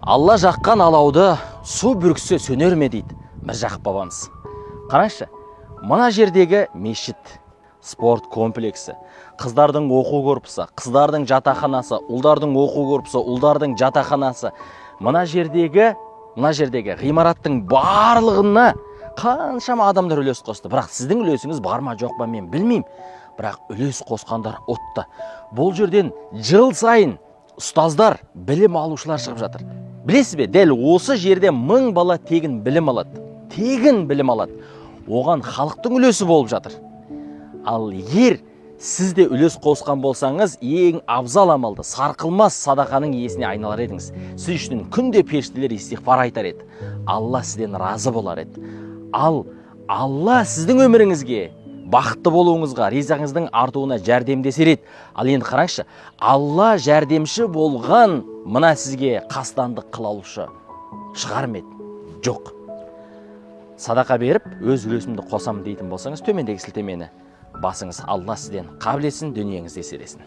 Алла жаққан алауды су бүрксе сөнер ме дейді Міржақып бабамыз. Қараңызшы, мына жердегі мешіт, спорт комплексі, қыздардың оқу корпусы, қыздардың жатақханасы, ұлдардың оқу корпусы, ұлдардың жатақханасы, мына жердегі ғимараттың барлығына қаншама адамдар үлес қосты. Бірақ сіздің үлесіңіз бар ма жоқ па мен білмеймін. Бірақ үлес қосқандар отты. Бұл жерден жыл сайын ұстаздар, білім алушылар шығып жатыр. Білесіз бе, дәл осы жерде 1000 бала тегін білім алады. Тегін білім алады. Оған халықтың үлесі болып жатыр. Ал егер сіз де үлес қосқан болсаңыз, ең абзал амалды сарқылмас садақаның иесіне айналар едіңіз. Сіз үшін күнде періштелер истиғфар айтар еді. Алла сізден разы болар еді. Ал Алла сіздің өміріңізге, бақытты болуыңызға, ризаңыздың артуына жәрдемдесер еді. Ал енді қараңызшы, Алла жәрдемші болған мына сізге қастандық қыла алушы шығар ма еді? Жоқ. Садақа беріп, өз үлесімді қосамын дейтін болсаңыз, төмендегі сілтемені басыңыз. Алла сізден қабыл етсін, дүниеңізде еселесін.